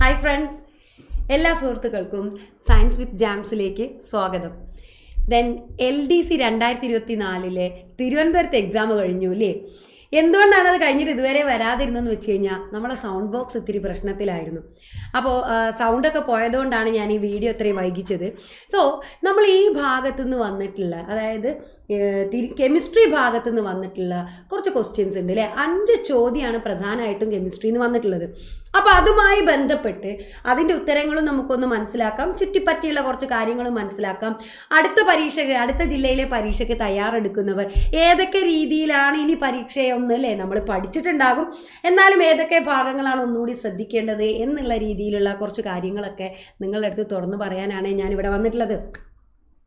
Hi friends, എല്ലാ സുഹൃത്തുക്കൾക്കും science with ജാംസിലേക്ക് സ്വാഗതം. ദെൻ LDC 2024 തിരുവനന്തപുരത്ത് എക്സാം കഴിഞ്ഞു അല്ലേ? എന്തുകൊണ്ടാണ് അത് കഴിഞ്ഞിട്ട് ഇതുവരെ വരാതിരുന്നതെന്ന് വെച്ച് കഴിഞ്ഞാൽ നമ്മുടെ സൗണ്ട് ബോക്സ് ഇത്തിരി പ്രശ്നത്തിലായിരുന്നു. അപ്പോൾ സൗണ്ടൊക്കെ പോയതുകൊണ്ടാണ് ഞാൻ ഈ വീഡിയോ ഇത്രയും വൈകിച്ചത്. സോ നമ്മൾ ഈ ഭാഗത്തുനിന്ന് വന്നിട്ടുള്ള, അതായത് കെമിസ്ട്രി ഭാഗത്തുനിന്ന് വന്നിട്ടുള്ള കുറച്ച് ക്വസ്റ്റ്യൻസ് ഉണ്ട് അല്ലേ? 5 ചോദ്യമാണ് പ്രധാനമായിട്ടും കെമിസ്ട്രിയിൽ നിന്ന് വന്നിട്ടുള്ളത്. അപ്പോൾ അതുമായി ബന്ധപ്പെട്ട് അതിൻ്റെ ഉത്തരങ്ങളും നമുക്കൊന്ന് മനസ്സിലാക്കാം, ചുറ്റിപ്പറ്റിയുള്ള കുറച്ച് കാര്യങ്ങളും മനസ്സിലാക്കാം. അടുത്ത ജില്ലയിലെ പരീക്ഷയ്ക്ക് തയ്യാറെടുക്കുന്നവർ ഏതൊക്കെ രീതിയിലാണ് ഇനി പരീക്ഷയൊന്നും അല്ലേ നമ്മൾ പഠിച്ചിട്ടുണ്ടാകും, എന്നാലും ഏതൊക്കെ ഭാഗങ്ങളാണ് ഒന്നുകൂടി ശ്രദ്ധിക്കേണ്ടത് എന്നുള്ള രീതിയിലുള്ള കുറച്ച് കാര്യങ്ങളൊക്കെ നിങ്ങളുടെ അടുത്ത് തുറന്നു പറയാനാണ് ഞാനിവിടെ വന്നിട്ടുള്ളത്.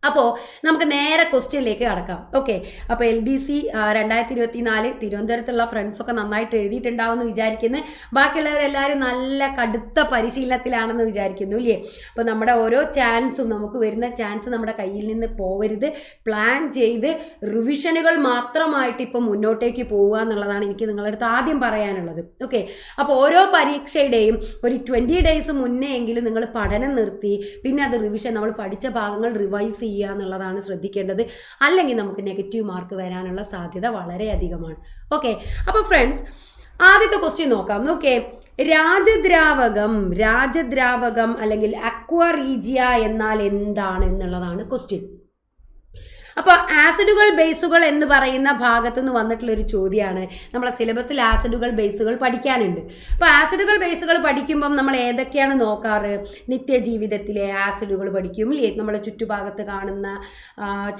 അപ്പോൾ നമുക്ക് നേരെ ക്വസ്റ്റ്യനിലേക്ക് കടക്കാം. ഓക്കെ, അപ്പോൾ LDC 2024 തിരുവനന്തപുരത്തുള്ള ഫ്രണ്ട്സൊക്കെ നന്നായിട്ട് എഴുതിയിട്ടുണ്ടാവുമെന്ന് വിചാരിക്കുന്നു. ബാക്കിയുള്ളവരെല്ലാവരും നല്ല കടുത്ത പരിശീലനത്തിലാണെന്ന് വിചാരിക്കുന്നു ഇല്ലേ? അപ്പോൾ നമ്മുടെ ഓരോ ചാൻസും, നമുക്ക് വരുന്ന ചാൻസ് നമ്മുടെ കയ്യിൽ നിന്ന് പോവരുത്. പ്ലാൻ ചെയ്ത് റിവിഷനുകൾ മാത്രമായിട്ട് ഇപ്പം മുന്നോട്ടേക്ക് പോവുക എന്നുള്ളതാണ് എനിക്ക് നിങ്ങളുടെ അടുത്ത് ആദ്യം പറയാനുള്ളത്. ഓക്കെ, അപ്പോൾ ഓരോ പരീക്ഷയുടെയും ഒരു 20 ഡേയ്സ് മുന്നേ എങ്കിലും നിങ്ങൾ പഠനം നിർത്തി പിന്നെ അത് റിവിഷൻ, നമ്മൾ പഠിച്ച ഭാഗങ്ങൾ റിവൈസ് ചെയ്യുക എന്നുള്ളതാണ് ശ്രദ്ധിക്കേണ്ടത്. അല്ലെങ്കിൽ നമുക്ക് നെഗറ്റീവ് മാർക്ക് വരാനുള്ള സാധ്യത വളരെയധികമാണ്. ഓക്കെ, അപ്പോൾ ഫ്രണ്ട്സ്, ആദ്യത്തെ ക്വസ്റ്റ്യൻ നോക്കാം. നോക്കേ, രാജദ്രാവകം അല്ലെങ്കിൽ അക്വാ റീജിയ എന്നാൽ എന്താണ് എന്നുള്ളതാണ് ക്വസ്റ്റ്യൻ. അപ്പോൾ ആസിഡുകൾ ബേസുകൾ എന്ന് പറയുന്ന ഭാഗത്തു നിന്ന് വന്നിട്ടുള്ളൊരു ചോദ്യമാണ്. നമ്മളെ സിലബസിൽ ആസിഡുകൾ ബേസുകൾ പഠിക്കാനുണ്ട്. അപ്പോൾ ആസിഡുകൾ ബേസുകൾ പഠിക്കുമ്പം നമ്മൾ ഏതൊക്കെയാണ് നോക്കാറ്? നിത്യജീവിതത്തിലെ ആസിഡുകൾ പഠിക്കും ഇല്ലേ? നമ്മളെ ചുറ്റുഭാഗത്ത് കാണുന്ന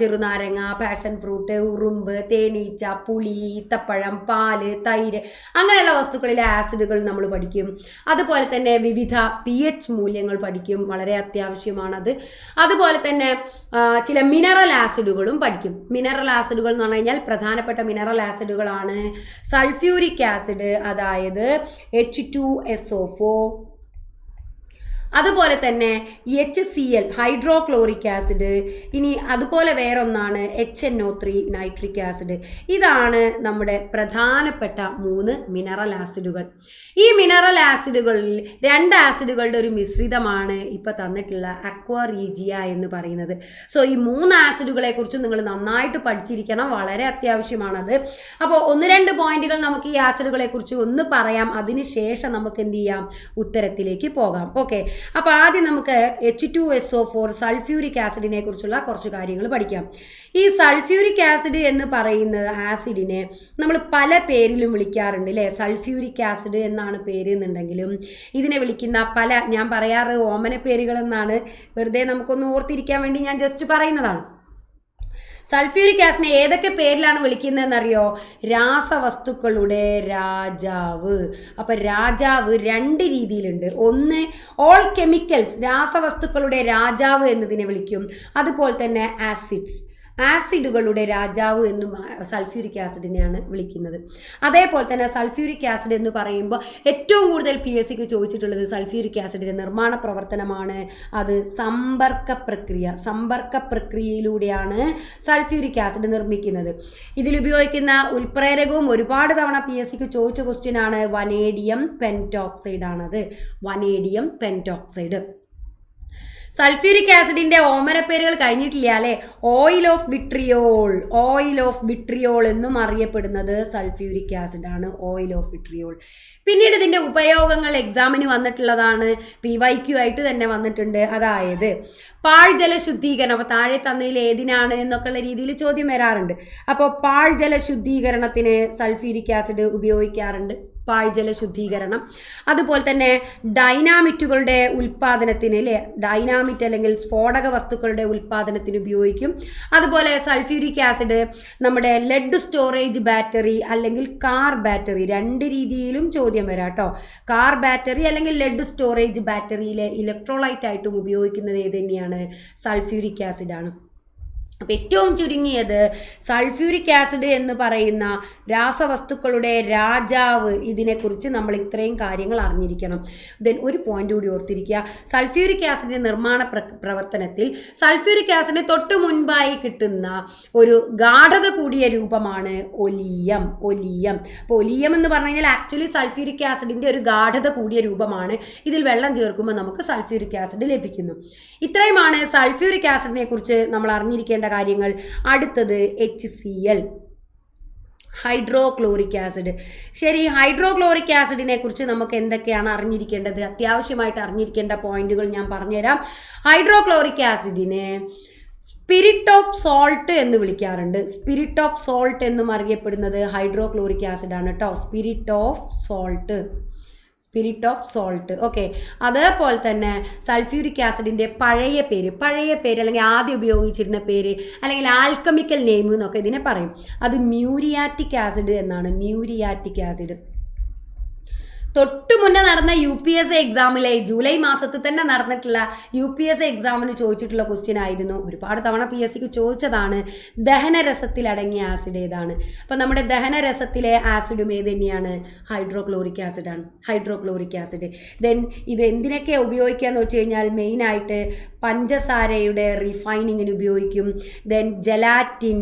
ചെറുനാരങ്ങ, പാഷൻ ഫ്രൂട്ട്, ഉറുമ്പ്, തേനീച്ച, പുളി, ഈത്തപ്പഴം, പാല്, തൈര്, അങ്ങനെയുള്ള വസ്തുക്കളിലെ ആസിഡുകൾ നമ്മൾ പഠിക്കും. അതുപോലെ തന്നെ വിവിധ pH മൂല്യങ്ങൾ പഠിക്കും, വളരെ അത്യാവശ്യമാണത്. അതുപോലെ തന്നെ ചില മിനറൽ ആസിഡുകൾ പഠിക്കും. മിനറൽ ആസിഡുകൾ എന്ന് പറഞ്ഞു കഴിഞ്ഞാൽ പ്രധാനപ്പെട്ട മിനറൽ ആസിഡുകളാണ് സൾഫ്യൂരിക് ആസിഡ്, അതായത് H2SO4, അതുപോലെ തന്നെ HCl ഹൈഡ്രോക്ലോറിക് ആസിഡ്, ഇനി അതുപോലെ വേറൊന്നാണ് HNO3 നൈട്രിക് ആസിഡ്. ഇതാണ് നമ്മുടെ പ്രധാനപ്പെട്ട 3 മിനറൽ ആസിഡുകൾ. ഈ മിനറൽ ആസിഡുകളിൽ 2 ആസിഡുകളുടെ ഒരു മിശ്രിതമാണ് ഇപ്പോൾ തന്നിട്ടുള്ള അക്വാ റീജിയ എന്ന് പറയുന്നത്. സോ ഈ 3 ആസിഡുകളെ കുറിച്ച് നിങ്ങൾ നന്നായിട്ട് പഠിച്ചിരിക്കണം, വളരെ അത്യാവശ്യമാണത്. അപ്പോൾ 1-2 പോയിന്റുകൾ നമുക്ക് ഈ ആസിഡുകളെ കുറിച്ച് ഒന്ന് പറയാം, അതിനുശേഷം നമുക്ക് എന്ത് ചെയ്യാം, ഉത്തരത്തിലേക്ക് പോകാം. ഓക്കെ, അപ്പോൾ ആദ്യം നമുക്ക് H2SO4 സൾഫ്യൂരിക് ആസിഡിനെ കുറിച്ചുള്ള കുറച്ച് കാര്യങ്ങൾ പഠിക്കാം. ഈ സൾഫ്യൂരിക് ആസിഡ് എന്ന് പറയുന്ന ആസിഡിനെ നമ്മൾ പല പേരിലും വിളിക്കാറുണ്ട് അല്ലേ? സൾഫ്യൂരിക് ആസിഡ് എന്നാണ് പേര് എന്നുണ്ടെങ്കിലും ഇതിനെ വിളിക്കുന്ന പല, ഞാൻ പറയാറ് ഓമന പേരുകൾ എന്നാണ്, വെറുതെ നമുക്കൊന്ന് ഓർത്തിരിക്കാൻ വേണ്ടി ഞാൻ ജസ്റ്റ് പറയുന്നതാണ്. സൾഫ്യൂരിക് ആസിഡിനെ ഏതൊക്കെ പേരിലാണ് വിളിക്കുന്നതെന്നറിയോ? രാസവസ്തുക്കളുടെ രാജാവ്. അപ്പം രാജാവ് 2 രീതിയിലുണ്ട്. ഒന്ന്, ഓൾ കെമിക്കൽസ്, രാസവസ്തുക്കളുടെ രാജാവ് എന്നതിനെ വിളിക്കും. അതുപോലെ തന്നെ ആസിഡുകളുടെ രാജാവ് എന്നും സൾഫ്യൂരിക് ആസിഡിനെയാണ് വിളിക്കുന്നത്. അതേപോലെ തന്നെ സൾഫ്യൂരിക് ആസിഡ് എന്ന് പറയുമ്പോൾ ഏറ്റവും കൂടുതൽ PSCക്ക് ചോദിച്ചിട്ടുള്ളത് സൾഫ്യൂരിക് ആസിഡിൻ്റെ നിർമ്മാണ പ്രവർത്തനമാണ്. അത് സമ്പർക്ക പ്രക്രിയയിലൂടെയാണ് സൾഫ്യൂരിക് ആസിഡ് നിർമ്മിക്കുന്നത്. ഇതിലുപയോഗിക്കുന്ന ഉൽപ്രേരകവും ഒരുപാട് തവണ PSCക്ക് ചോദിച്ച ക്വസ്റ്റ്യനാണ് വനേഡിയം പെൻറ്റോക്സൈഡ് ആണത്. Vanadium pentoxide. സൾഫ്യൂരിക് ആസിഡിന്റെ ഓമന പേരുകൾ കഴിഞ്ഞിട്ടില്ല അല്ലേ? ഓയിൽ ഓഫ് വിട്രിയോൾ എന്നും അറിയപ്പെടുന്നത് സൾഫ്യൂരിക് ആസിഡ് ആണ്. Oil of vitriol. പിന്നീട് ഇതിന്റെ ഉപയോഗങ്ങൾ എക്സാമിന് വന്നിട്ടുള്ളതാണ്, PYQ ആയിട്ട് തന്നെ വന്നിട്ടുണ്ട്. അതായത് പാഴ്ജല ശുദ്ധീകരണം, അപ്പോൾ താഴെ തന്നതിൽ ഏതിനാണ് എന്നൊക്കെയുള്ള രീതിയിൽ ചോദ്യം വരാറുണ്ട്. അപ്പോൾ പാഴ്ജല ശുദ്ധീകരണത്തിന് സൾഫ്യൂരിക് ആസിഡ് ഉപയോഗിക്കാറുണ്ട്, പാഴ്ജല ശുദ്ധീകരണം. അതുപോലെ തന്നെ ഡൈനാമിറ്റുകളുടെ ഉൽപ്പാദനത്തിന് അല്ലേ, ഡൈനാമിറ്റ് അല്ലെങ്കിൽ സ്ഫോടക വസ്തുക്കളുടെ ഉൽപ്പാദനത്തിന് ഉപയോഗിക്കും. അതുപോലെ സൾഫ്യൂരിക് ആസിഡ് നമ്മുടെ ലെഡ് സ്റ്റോറേജ് ബാറ്ററി അല്ലെങ്കിൽ കാർ ബാറ്ററി, 2 രീതിയിലും ചോദ്യം വരാം കേട്ടോ. കാർ ബാറ്ററി അല്ലെങ്കിൽ ലെഡ് സ്റ്റോറേജ് ബാറ്ററിയിലെ ഇലക്ട്രോലൈറ്റ് ആയിട്ടും ഉപയോഗിക്കുന്നത് ഏത് തന്നെയാണ്? സൾഫ്യൂരിക് ആസിഡാണ്. അപ്പം ഏറ്റവും ചുരുങ്ങിയത് സൾഫ്യൂരിക് ആസിഡ് എന്ന് പറയുന്ന രാസവസ്തുക്കളുടെ രാജാവ്, ഇതിനെക്കുറിച്ച് നമ്മൾ ഇത്രയും കാര്യങ്ങൾ അറിഞ്ഞിരിക്കണം. ദെൻ ഒരു പോയിന്റ് കൂടി ഓർത്തിരിക്കുക, സൾഫ്യൂരിക് ആസിഡിൻ്റെ നിർമ്മാണ പ്രവർത്തനത്തിൽ സൾഫ്യൂരിക് ആസിഡിന് തൊട്ട് മുൻപായി കിട്ടുന്ന ഒരു ഗാഢത കൂടിയ രൂപമാണ് ഒലിയം. അപ്പോൾ ഒലിയം എന്ന് പറഞ്ഞു കഴിഞ്ഞാൽ ആക്ച്വലി സൾഫ്യൂരിക് ആസിഡിൻ്റെ ഒരു ഗാഢത കൂടിയ രൂപമാണ്. ഇതിൽ വെള്ളം ചേർക്കുമ്പോൾ നമുക്ക് സൾഫ്യൂരിക് ആസിഡ് ലഭിക്കുന്നു. ഇത്രയുമാണ് സൾഫ്യൂരിക് ആസിഡിനെ കുറിച്ച് നമ്മൾ അറിഞ്ഞിരിക്കേണ്ട കാര്യങ്ങൾ. അടുത്തത് HCl, ഹൈഡ്രോക്ലോറിക് ആസിഡ്. ശരി, ഹൈഡ്രോക്ലോറിക് ആസിഡിനെ കുറിച്ച് നമുക്ക് എന്തൊക്കെയാണ് അറിഞ്ഞിരിക്കേണ്ടത്? അത്യാവശ്യമായിട്ട് അറിഞ്ഞിരിക്കേണ്ട പോയിന്റുകൾ ഞാൻ പറഞ്ഞുതരാം. ഹൈഡ്രോക്ലോറിക് ആസിഡിനെ സ്പിരിറ്റ് ഓഫ് സോൾട്ട് എന്ന് വിളിക്കാറുണ്ട്. സ്പിരിറ്റ് ഓഫ് സോൾട്ട് എന്നും അറിയപ്പെടുന്നത് ഹൈഡ്രോക്ലോറിക് ആസിഡ് ആണ് കേട്ടോ. Spirit of salt. ഓക്കെ, അതേപോലെ തന്നെ സൾഫ്യൂരിക് ആസിഡിൻ്റെ പഴയ പേര് അല്ലെങ്കിൽ ആദ്യം ഉപയോഗിച്ചിരുന്ന പേര് അല്ലെങ്കിൽ ആൽക്കമിക്കൽ നെയിം എന്നൊക്കെ ഇതിനെ പറയും. അത് മ്യൂരിയാറ്റിക് ആസിഡ് എന്നാണ്. മ്യൂരിയാറ്റിക് ആസിഡ് തൊട്ടു മുന്നേ നടന്ന UPSC എക്സാമിലെ ജൂലൈ മാസത്തിൽ തന്നെ നടന്നിട്ടുള്ള UPSC എക്സാമിന് ചോദിച്ചിട്ടുള്ള ക്വസ്റ്റ്യൻ ആയിരുന്നു. ഒരുപാട് തവണ PSCക്ക് ചോദിച്ചതാണ്. ദഹനരസത്തിൽ അടങ്ങിയ ആസിഡ് ഏതാണ്? അപ്പം നമ്മുടെ ദഹനരസത്തിലെ ആസിഡും ഏത് തന്നെയാണ്? Hydrochloric acid. ദെൻ ഇത് എന്തിനൊക്കെ ഉപയോഗിക്കുക എന്ന് വെച്ച് കഴിഞ്ഞാൽ മെയിനായിട്ട് പഞ്ചസാരയുടെ റിഫൈനിങ്ങിന് ഉപയോഗിക്കും. ദെൻ ജലാറ്റിൻ,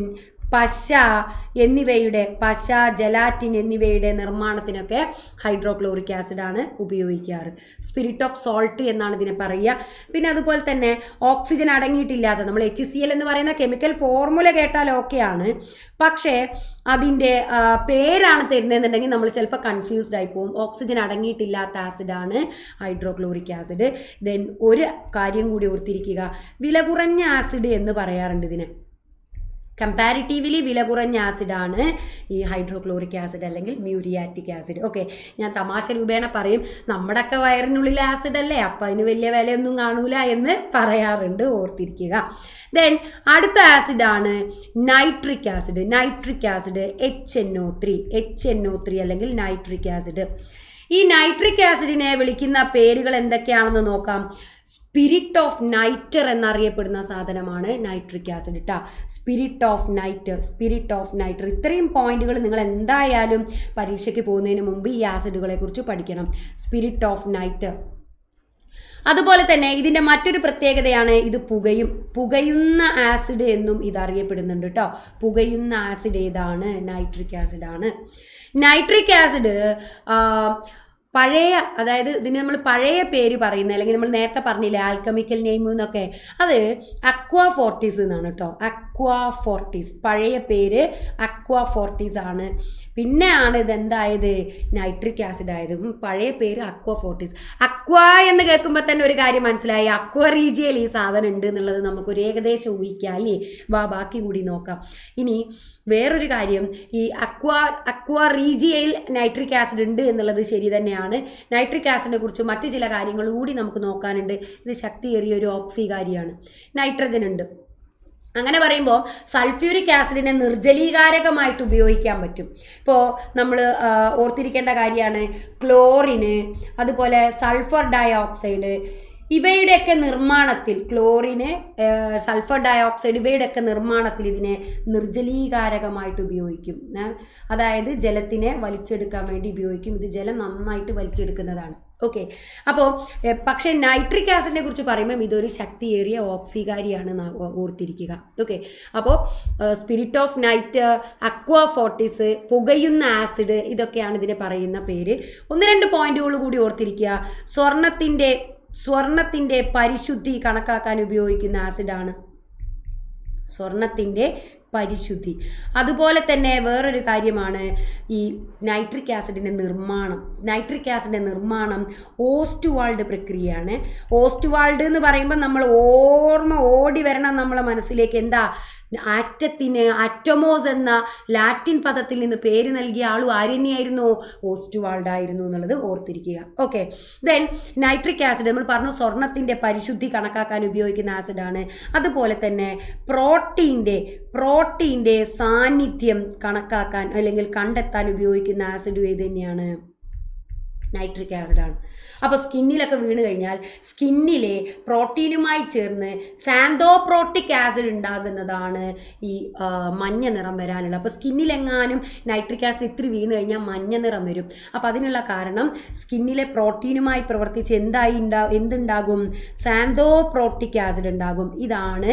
ജലാറ്റിൻ എന്നിവയുടെ നിർമ്മാണത്തിനൊക്കെ ഹൈഡ്രോക്ലോറിക് ആസിഡാണ് ഉപയോഗിക്കാറ്. സ്പിരിറ്റ് ഓഫ് സോൾട്ട് എന്നാണ് ഇതിനെ പറയുക. പിന്നെ അതുപോലെ തന്നെ ഓക്സിജൻ അടങ്ങിയിട്ടില്ലാത്ത, നമ്മൾ HCl എന്ന് പറയുന്ന കെമിക്കൽ ഫോർമുല കേട്ടാൽ ഓക്കെയാണ്, പക്ഷേ അതിൻ്റെ പേരാണ് തരുന്നതെന്നുണ്ടെങ്കിൽ നമ്മൾ ചിലപ്പോൾ കൺഫ്യൂസ്ഡ് ആയി പോകും. ഓക്സിജൻ അടങ്ങിയിട്ടില്ലാത്ത ആസിഡാണ് ഹൈഡ്രോക്ലോറിക് ആസിഡ്. ദെൻ ഒരു കാര്യം കൂടി ഓർത്തിരിക്കുക, വില കുറഞ്ഞ ആസിഡ് എന്ന് പറയാറുണ്ട് ഇതിനെ. കമ്പാരിറ്റീവ്ലി വില കുറഞ്ഞ ആസിഡാണ് ഈ ഹൈഡ്രോക്ലോറിക് ആസിഡ് അല്ലെങ്കിൽ മ്യൂരിയാറ്റിക് ആസിഡ്. ഓക്കെ, ഞാൻ തമാശ രൂപേണ പറയും, നമ്മുടെയൊക്കെ വയറിനുള്ളിൽ ആസിഡ് അല്ലേ, അപ്പം അതിന് വലിയ വിലയൊന്നും കാണൂല എന്ന് പറയാറുണ്ട്, ഓർത്തിരിക്കുക. ദെൻ അടുത്ത ആസിഡാണ് നൈട്രിക് ആസിഡ്. HNO3 അല്ലെങ്കിൽ നൈട്രിക് ആസിഡ്. ഈ നൈട്രിക് ആസിഡിനെ വിളിക്കുന്ന പേരുകൾ എന്തൊക്കെയാണെന്ന് നോക്കാം. സ്പിരിറ്റ് ഓഫ് നൈറ്റർ എന്നറിയപ്പെടുന്ന സാധനമാണ് നൈട്രിക് ആസിഡ് കേട്ടോ. Spirit of നൈറ്റർ. ഇത്രയും പോയിന്റുകൾ നിങ്ങൾ എന്തായാലും പരീക്ഷയ്ക്ക് പോകുന്നതിന് മുമ്പ് ഈ ആസിഡുകളെ കുറിച്ച് പഠിക്കണം. Spirit of നൈറ്റർ. അതുപോലെ തന്നെ ഇതിൻ്റെ മറ്റൊരു പ്രത്യേകതയാണ് ഇത് പുകയുന്ന ആസിഡ് എന്നും ഇത് അറിയപ്പെടുന്നുണ്ട് കേട്ടോ. പുകയുന്ന ആസിഡ് ഏതാണ്? നൈട്രിക് ആസിഡാണ്. നൈട്രിക് ആസിഡ് അതായത് ഇതിന് നമ്മൾ പഴയ പേര് പറയുന്നത്, അല്ലെങ്കിൽ നമ്മൾ നേരത്തെ പറഞ്ഞില്ലേ ആൽക്കമിക്കൽ നെയിം എന്നൊക്കെ, അത് അക്വാഫോർട്ടീസ് എന്നാണ് കേട്ടോ. പഴയ പേര് അക്വാഫോർട്ടീസ് ആണ്. പിന്നെയാണ് ഇതെന്തായത് നൈട്രിക് ആസിഡ് ആയത്. പഴയ പേര് അക്വാഫോർട്ടീസ്. അക്വാ എന്ന് കേൾക്കുമ്പോൾ തന്നെ ഒരു കാര്യം മനസ്സിലായി, അക്വാ റീജിയയിൽ ഈ സാധനം ഉണ്ട് എന്നുള്ളത് നമുക്കൊരു ഏകദേശം ഊഹിക്കാം അല്ലേ. ബാക്കി കൂടി നോക്കാം. ഇനി വേറൊരു കാര്യം, ഈ അക്വാ റീജിയയിൽ നൈട്രിക് ആസിഡ് ഉണ്ട് എന്നുള്ളത് ശരി തന്നെയാണ്. നൈട്രിക് ആസിഡിനെ കുറിച്ച് മറ്റു ചില കാര്യങ്ങൾ കൂടി നമുക്ക് നോക്കാനുണ്ട്. ഇത് ശക്തിയേറിയ ഒരു ഓക്സികാരിയാണ്. നൈട്രജൻ ഉണ്ട്. അങ്ങനെ പറയുമ്പോൾ സൾഫ്യൂരിക് ആസിഡിനെ നിർജ്ജലീകാരകമായിട്ട് ഉപയോഗിക്കാൻ പറ്റും. ഇപ്പോൾ നമ്മൾ ഓർത്തിരിക്കേണ്ട കാര്യമാണ് ക്ലോറിന്, അതുപോലെ സൾഫർ ഡയോക്സൈഡ്, ഇവയുടെയൊക്കെ നിർമ്മാണത്തിൽ ക്ലോറിന്, സൾഫർ ഡയോക്സൈഡ് ഇവയുടെയൊക്കെ നിർമ്മാണത്തിൽ ഇതിനെ നിർജ്ജലീകാരകമായിട്ട് ഉപയോഗിക്കും. അതായത് ജലത്തിനെ വലിച്ചെടുക്കാൻ വേണ്ടി ഉപയോഗിക്കും. ഇത് ജലം നന്നായിട്ട് വലിച്ചെടുക്കുന്നതാണ്. ഓക്കെ, അപ്പോൾ പക്ഷേ നൈട്രിക് ആസിഡിനെ കുറിച്ച് പറയുമ്പം ഇതൊരു ശക്തിയേറിയ ഓക്സികാരിയാണ് ഓർത്തിരിക്കുക. ഓക്കെ, അപ്പോൾ സ്പിരിറ്റ് ഓഫ് നൈറ്റ്, അക്വാഫോർട്ടിസ്, പുകയുന്ന ആസിഡ്, ഇതൊക്കെയാണ് ഇതിനെ പറയുന്ന പേര്. 1-2 പോയിന്റുകൾ കൂടി ഓർത്തിരിക്കുക. സ്വർണത്തിൻ്റെ പരിശുദ്ധി കണക്കാക്കാൻ ഉപയോഗിക്കുന്ന ആസിഡാണ് പരിശുദ്ധി. അതുപോലെ തന്നെ വേറൊരു കാര്യമാണ് ഈ നൈട്രിക് ആസിഡിൻ്റെ നിർമ്മാണം ഓസ്റ്റ്വാൾഡ് പ്രക്രിയയാണ്. ഓസ്റ്റ്വാൾഡ് എന്ന് പറയുമ്പോൾ നമ്മൾ ഓടി വരണം നമ്മളെ മനസ്സിലേക്ക്. എന്താ? ആറ്റമോസ് എന്ന ലാറ്റിൻ പദത്തിൽ നിന്ന് പേര് നൽകിയ ആളും ആര്യനെയായിരുന്നു, ഓസ്റ്റ്വാൾഡ് ആയിരുന്നു എന്നുള്ളത് ഓർത്തിരിക്കുക. ഓക്കെ, ദെൻ നൈട്രിക് ആസിഡ് നമ്മൾ പറഞ്ഞു സ്വർണത്തിൻ്റെ പരിശുദ്ധി കണക്കാക്കാൻ ഉപയോഗിക്കുന്ന ആസിഡാണ്. അതുപോലെ തന്നെ പ്രോട്ടീൻ്റെ സാന്നിധ്യം കണക്കാക്കാൻ അല്ലെങ്കിൽ കണ്ടെത്താൻ ഉപയോഗിക്കുന്ന ആസിഡ് ഏത് തന്നെയാണ്? നൈട്രിക് ആസിഡാണ്. അപ്പോൾ സ്കിന്നിലൊക്കെ വീണ് കഴിഞ്ഞാൽ സ്കിന്നിലെ പ്രോട്ടീനുമായി ചേർന്ന് സാന്തോപ്രോട്ടിക് ആസിഡ് ഉണ്ടാകുന്നതാണ് ഈ മഞ്ഞ നിറം വരാനുള്ള. അപ്പോൾ സ്കിന്നിലെങ്ങാനും നൈട്രിക് ആസിഡ് ഇത്തിരി വീണ് കഴിഞ്ഞാൽ മഞ്ഞ നിറം വരും. അപ്പോൾ അതിനുള്ള കാരണം സ്കിന്നിലെ പ്രോട്ടീനുമായി പ്രവർത്തിച്ച് എന്തുണ്ടാകും? സാന്തോപ്രോട്ടിക് ആസിഡ് ഉണ്ടാകും. ഇതാണ്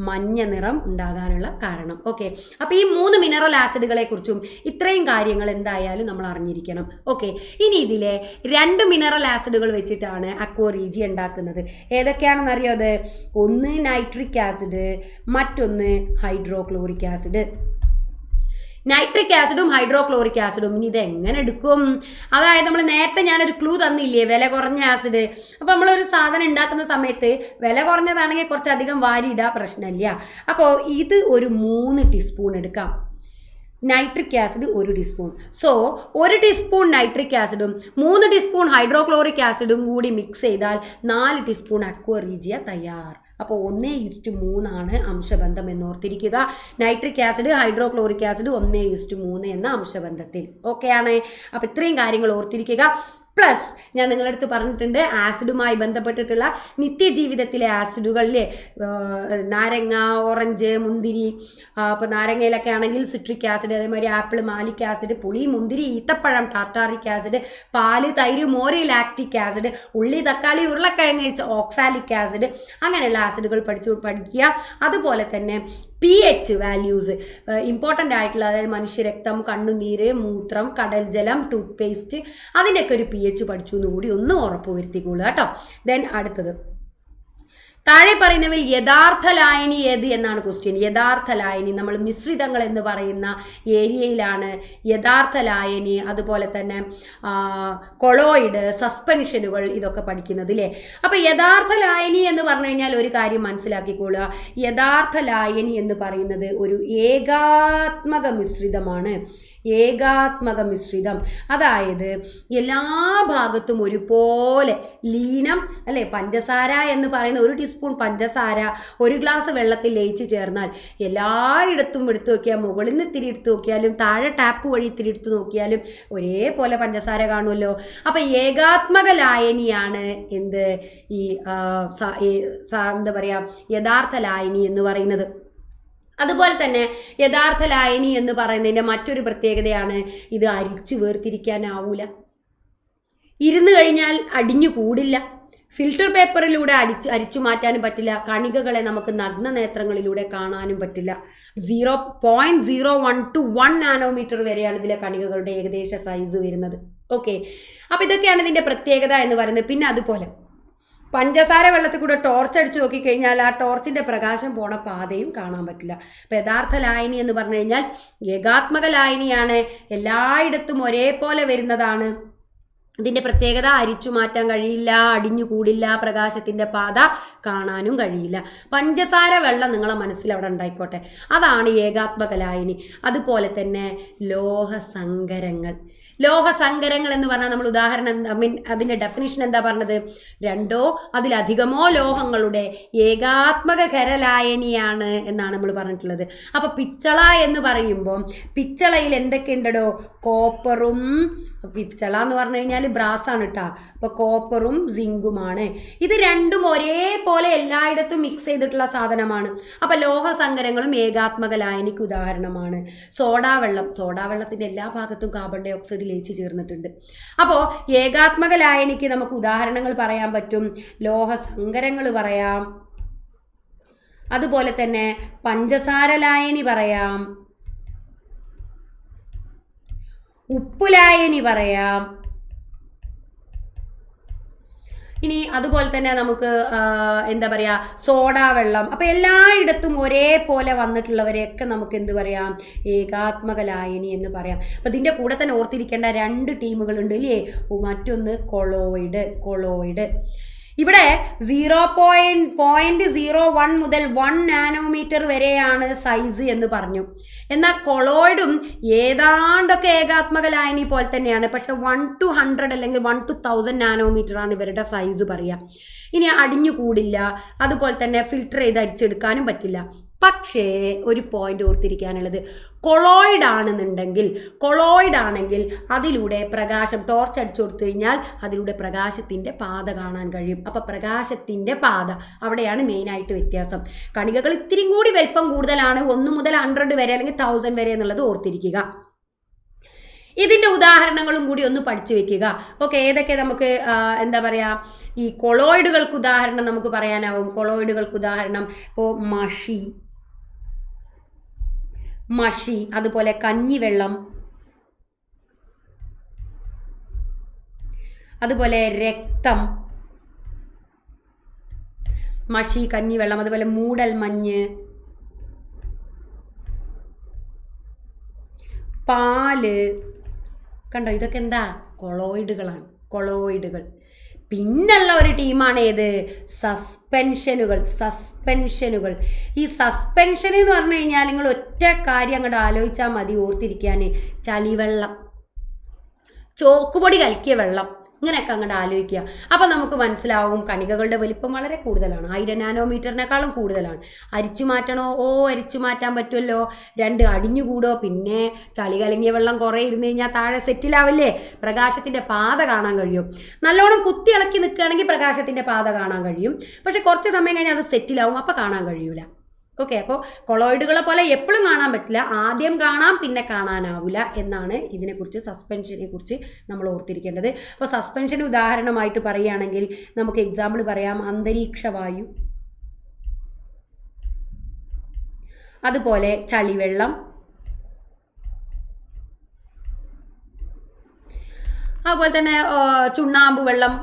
മഞ്ഞ നിറം ഉണ്ടാകാനുള്ള കാരണം. ഓക്കെ, അപ്പോൾ ഈ 3 മിനറൽ ആസിഡുകളെ കുറിച്ചും ഇത്രയും കാര്യങ്ങൾ എന്തായാലും നമ്മൾ അറിഞ്ഞിരിക്കണം. ഓക്കെ, ഇനി ഇതിലെ 2 മിനറൽ ആസിഡുകൾ വെച്ചിട്ടാണ് അക്വ റീജി ഉണ്ടാക്കുന്നത്. ഏതൊക്കെയാണെന്ന് അറിയാതെ? ഒന്ന് നൈട്രിക് ആസിഡ്, മറ്റൊന്ന് ഹൈഡ്രോക്ലോറിക് ആസിഡ്. നൈട്രിക് ആസിഡും ഹൈഡ്രോക്ലോറിക് ആസിഡും. ഇനി ഇത് എങ്ങനെ എടുക്കും? അതായത് നമ്മൾ നേരത്തെ ഞാനൊരു ക്ലൂ തന്നില്ലേ, വില കുറഞ്ഞ ആസിഡ്. അപ്പോൾ നമ്മളൊരു സാധനം ഉണ്ടാക്കുന്ന സമയത്ത് വില കുറഞ്ഞതാണെങ്കിൽ കുറച്ചധികം വാരിയിടുക, പ്രശ്നമില്ല. അപ്പോൾ ഇത് ഒരു 3 ടീസ്പൂൺ എടുക്കാം. Nitric acid 1 teaspoon. So 1 teaspoon nitric ആസിഡും 3 ടീസ്പൂൺ ഹൈഡ്രോക്ലോറിക് ആസിഡും കൂടി മിക്സ് ചെയ്താൽ 4 ടീസ്പൂൺ അക്വ റീജിയ തയ്യാർ. അപ്പോൾ 1:3 ആണ് അംശബന്ധം എന്നോർത്തിരിക്കുക. നൈട്രിക് ആസിഡ് ഹൈഡ്രോക്ലോറിക് ആസിഡ് 1:3 എന്ന അംശബന്ധത്തിൽ. ഓക്കെ ആണ്. അപ്പോൾ ഇത്രയും കാര്യങ്ങൾ ഓർത്തിരിക്കുക. പ്ലസ് ഞാൻ നിങ്ങളുടെ അടുത്ത് പറഞ്ഞിട്ടുണ്ട്, ആസിഡുമായി ബന്ധപ്പെട്ടിട്ടുള്ള നിത്യജീവിതത്തിലെ ആസിഡുകളിലെ നാരങ്ങ, ഓറഞ്ച്, മുന്തിരി. അപ്പോൾ നാരങ്ങയിലൊക്കെ ആണെങ്കിൽ സിട്രിക് ആസിഡ്, അതേമാതിരി ആപ്പിൾ മാലിക് ആസിഡ്, പുളി, മുന്തിരി, ഈത്തപ്പഴം ടാർട്ടാറിക് ആസിഡ്, പാല്, തൈര്, മോര് ലാക്റ്റിക് ആസിഡ്, ഉള്ളി, തക്കാളി, ഉരുളക്കിഴങ്ങ് ഓക്സാലിക് ആസിഡ്, അങ്ങനെയുള്ള ആസിഡുകൾ പഠിക്കുക. അതുപോലെ തന്നെ pH വാല്യൂസ് ഇമ്പോർട്ടൻ്റ് ആയിട്ടുള്ള, അതായത് മനുഷ്യരക്തം, കണ്ണുനീര്, മൂത്രം, കടൽ ജലം, ടൂത്ത് പേസ്റ്റ്, അതിൻ്റെയൊക്കെ ഒരു pH പഠിച്ചു എന്നുകൂടി ഒന്ന് ഉറപ്പ് വരുത്തിക്കൊള്ളുക കേട്ടോ. ദെൻ അടുത്തത്, താഴെ പറയുന്നവയിൽ യഥാർത്ഥ ലായനി ഏത് എന്നാണ് ക്വസ്റ്റ്യൻ. യഥാർത്ഥ ലായനി നമ്മൾ മിശ്രിതങ്ങൾ എന്ന് പറയുന്ന ഏരിയയിലാണ് യഥാർത്ഥ ലായനി, അതുപോലെ തന്നെ കൊളോയിഡ്, സസ്പെൻഷനുകൾ, ഇതൊക്കെ പഠിക്കുന്നത് അല്ലേ. അപ്പോൾ യഥാർത്ഥ ലായനി എന്ന് പറഞ്ഞു കഴിഞ്ഞാൽ ഒരു കാര്യം മനസ്സിലാക്കിക്കൊള്ളുക, യഥാർത്ഥ ലായനി എന്ന് പറയുന്നത് ഒരു ഏകാത്മക മിശ്രിതമാണ്. ഏകാത്മക മിശ്രിതം, അതായത് എല്ലാ ഭാഗത്തും ഒരുപോലെ ലീനം അല്ലേ. പഞ്ചസാര എന്ന് പറയുന്ന 1 ടീസ്പൂൺ പഞ്ചസാര 1 ഗ്ലാസ് വെള്ളത്തിൽ ലയിച്ച് ചേർന്നാൽ എല്ലായിടത്തും എടുത്തു നോക്കിയാൽ, മുകളിൽ നിന്ന് ഇത്തിരി എടുത്തു നോക്കിയാലും താഴെ ടാപ്പ് വഴി ഇത്തിരി എടുത്തു നോക്കിയാലും ഒരേപോലെ പഞ്ചസാര കാണുമല്ലോ. അപ്പം ഏകാത്മക ലായനിയാണ് എന്ത് ഈ എന്താ പറയുക, യഥാർത്ഥ ലായനി എന്ന് പറയുന്നത്. അതുപോലെ തന്നെ യഥാർത്ഥ ലായനി എന്ന് പറയുന്നതിൻ്റെ മറ്റൊരു പ്രത്യേകതയാണ് ഇത് അരിച്ചു വേർതിരിക്കാനാവൂല. ഇരുന്ന് കഴിഞ്ഞാൽ അടിഞ്ഞു കൂടില്ല. ഫിൽറ്റർ പേപ്പറിലൂടെ അരിച്ചു മാറ്റാനും പറ്റില്ല. കണികകളെ നമുക്ക് നഗ്ന നേത്രങ്ങളിലൂടെ കാണാനും പറ്റില്ല. 0.01 to 1 നാനോമീറ്റർ വരെയാണ് ഇതിലെ കണികകളുടെ ഏകദേശ സൈസ് വരുന്നത്. ഓക്കെ, അപ്പോൾ ഇതൊക്കെയാണ് ഇതിൻ്റെ പ്രത്യേകത എന്ന് പറയുന്നത്. പിന്നെ അതുപോലെ പഞ്ചസാര വെള്ളത്തിൽ കൂടെ ടോർച്ച് അടിച്ചു നോക്കിക്കഴിഞ്ഞാൽ ആ ടോർച്ചിൻ്റെ പ്രകാശം പോണ പാതയും കാണാൻ പറ്റില്ല. അപ്പോൾ യഥാർത്ഥ ലായനി എന്ന് പറഞ്ഞു കഴിഞ്ഞാൽ ഏകാത്മക ലായനിയാണ്, എല്ലായിടത്തും ഒരേപോലെ വരുന്നതാണ്. ഇതിൻ്റെ പ്രത്യേകത അരിച്ചു മാറ്റാൻ കഴിയില്ല, അടിഞ്ഞു കൂടില്ല, പ്രകാശത്തിൻ്റെ പാത കാണാനും കഴിയില്ല. പഞ്ചസാര വെള്ളം നിങ്ങളെ മനസ്സിൽ അവിടെ ഉണ്ടായിക്കോട്ടെ, അതാണ് ഏകാത്മക ലായനി. അതുപോലെ തന്നെ ലോഹസങ്കരങ്ങൾ. ലോഹസങ്കരങ്ങൾ എന്ന് പറഞ്ഞാൽ നമ്മൾ ഉദാഹരണം അതിൻ്റെ ഡെഫിനിഷൻ എന്താ പറഞ്ഞത്? 2 അതിലധികമോ ലോഹങ്ങളുടെ ഏകാത്മക ഖരലായനിയാണ് എന്നാണ് നമ്മൾ പറഞ്ഞിട്ടുള്ളത്. അപ്പോൾ പിച്ചള എന്ന് പറയുമ്പോൾ പിച്ചളയിൽ എന്തൊക്കെ ഉണ്ടോ? കോപ്പറും, പിച്ചള എന്ന് പറഞ്ഞു കഴിഞ്ഞാൽ ബ്രാസാണ് കേട്ടോ. അപ്പോൾ കോപ്പറും സിങ്കുമാണ്. ഇത് രണ്ടും ഒരേപോലെ എല്ലായിടത്തും മിക്സ് ചെയ്തിട്ടുള്ള സാധനമാണ്. അപ്പോൾ ലോഹസങ്കരങ്ങളും ഏകാത്മക ലായനിക്ക് ഉദാഹരണമാണ്. സോഡാവെള്ളത്തിൻ്റെ എല്ലാ ഭാഗത്തും കാർബൺ ഡൈ ഓക്സൈഡ് ലയിച്ച് ചേർന്നിട്ടുണ്ട്. അപ്പോൾ ഏകാത്മക ലായനിക്ക് നമുക്ക് ഉദാഹരണങ്ങൾ പറയാൻ പറ്റും, ലോഹസങ്കരങ്ങൾ പറയാം, അതുപോലെ തന്നെ പഞ്ചസാര ലായനി പറയാം, ഉപ്പുലായനി പറയാം. ഇനി അതുപോലെ തന്നെ നമുക്ക് എന്താ പറയുക, സോഡാ വെള്ളം. അപ്പോൾ എല്ലായിടത്തും ഒരേപോലെ വന്നിട്ടുള്ളവരെയൊക്കെ നമുക്ക് എന്ത് പറയാം? ഏകാത്മക ലായനി എന്ന് പറയാം. അപ്പോൾ ഇതിൻ്റെ കൂടെ തന്നെ ഓർത്തിരിക്കേണ്ട 2 ടീമുകളുണ്ട് ഇല്ലേ? മറ്റൊന്ന് കൊളോയിഡ്. ഇവിടെ 0.01 മുതൽ 1 നാനോമീറ്റർ വരെയാണ് സൈസ് എന്ന് പറഞ്ഞു. എന്നാൽ കൊളോയിഡും ഏതാണ്ടൊക്കെ ഏകാത്മക ലായനി പോലെ തന്നെയാണ്. പക്ഷെ 1 to 100 അല്ലെങ്കിൽ 1 to 1000 നാനോമീറ്റർ ആണ് ഇവരുടെ സൈസ് പറയുക. ഇനി അടിഞ്ഞു കൂടില്ല, അതുപോലെ തന്നെ ഫിൽറ്റർ ചെയ്ത് അരിച്ചെടുക്കാനും പറ്റില്ല. പക്ഷേ ഒരു പോയിന്റ് ഓർത്തിരിക്കാനുള്ളത്, കൊളോയിഡ് ആണെങ്കിൽ അതിലൂടെ പ്രകാശം ടോർച്ച് അടിച്ചു കൊടുത്തു കഴിഞ്ഞാൽ അതിലൂടെ പ്രകാശത്തിൻ്റെ പാത കാണാൻ കഴിയും. അപ്പോൾ പ്രകാശത്തിൻ്റെ പാത അവിടെയാണ് മെയിനായിട്ട് വ്യത്യാസം. കണികകൾ ഇത്തിരി കൂടി വലിപ്പം കൂടുതലാണ്, 1 മുതൽ 100 വരെ അല്ലെങ്കിൽ 1000 വരെ എന്നുള്ളത് ഓർത്തിരിക്കുക. ഇതിൻ്റെ ഉദാഹരണങ്ങളും കൂടി ഒന്ന് പഠിച്ചു വെക്കുക. ഓക്കെ, ഏതൊക്കെ നമുക്ക് എന്താ പറയുക, ഈ കൊളോയിഡുകൾക്ക് ഉദാഹരണം നമുക്ക് പറയാനാവും. കൊളോയിഡുകൾക്ക് ഉദാഹരണം ഇപ്പോൾ മഷി, അതുപോലെ കഞ്ഞിവെള്ളം, അതുപോലെ രക്തം, മഷി, കഞ്ഞിവെള്ളം, അതുപോലെ മൂടൽമഞ്ഞ്, പാല്. കണ്ടോ, ഇതൊക്കെ എന്താ, കൊളോയിഡുകളാണ്, കൊളോയിഡുകൾ. പിന്നുള്ള ഒരു ടീമാണ് ഏത്, സസ്പെൻഷനുകൾ. ഈ സസ്പെൻഷൻ എന്ന് പറഞ്ഞു കഴിഞ്ഞാൽ നിങ്ങൾ ഒറ്റ കാര്യം അങ്ങോട്ട് ആലോചിച്ചാൽ മതി ഓർത്തിരിക്കാൻ. ചളിവെള്ളം, ചോക്കുപൊടി കലക്കിയ വെള്ളം, ഇങ്ങനെയൊക്കെ അങ്ങോട്ട് ആലോചിക്കുക. അപ്പം നമുക്ക് മനസ്സിലാവും കണികകളുടെ വലിപ്പം വളരെ കൂടുതലാണ്, 1000 നാനോമീറ്ററിനേക്കാളും കൂടുതലാണ്. അരിച്ചു മാറ്റണോ? അരിച്ചു മാറ്റാൻ പറ്റുമല്ലോ. 2 അടിഞ്ഞുകൂടോ? പിന്നെ ചളി കലങ്ങിയ വെള്ളം കുറേ ഇരുന്ന് കഴിഞ്ഞാൽ താഴെ സെറ്റിലാവില്ലേ, പ്രകാശത്തിൻ്റെ പാത കാണാൻ കഴിയും. നല്ലോണം കുത്തി ഇളക്കി നിൽക്കുകയാണെങ്കിൽ പ്രകാശത്തിൻ്റെ പാത കാണാൻ കഴിയും. പക്ഷെ കുറച്ച് സമയം കഴിഞ്ഞാൽ അത് സെറ്റിലാവും, അപ്പോൾ കാണാൻ കഴിയൂല. ഓക്കെ, അപ്പോൾ കൊളോയിഡുകളെ പോലെ എപ്പോഴും കാണാൻ പറ്റില്ല, ആദ്യം കാണാം പിന്നെ കാണാനാവില്ല എന്നാണ് ഇതിനെക്കുറിച്ച്, സസ്പെൻഷനെ കുറിച്ച് നമ്മൾ ഓർത്തിരിക്കേണ്ടത്. അപ്പോൾ സസ്പെൻഷന് ഉദാഹരണമായിട്ട് പറയുകയാണെങ്കിൽ നമുക്ക് എക്സാമ്പിൾ പറയാം, അന്തരീക്ഷവായു, അതുപോലെ ചളിവെള്ളം, അതുപോലെ തന്നെ ചുണ്ണാമ്പ് വെള്ളം,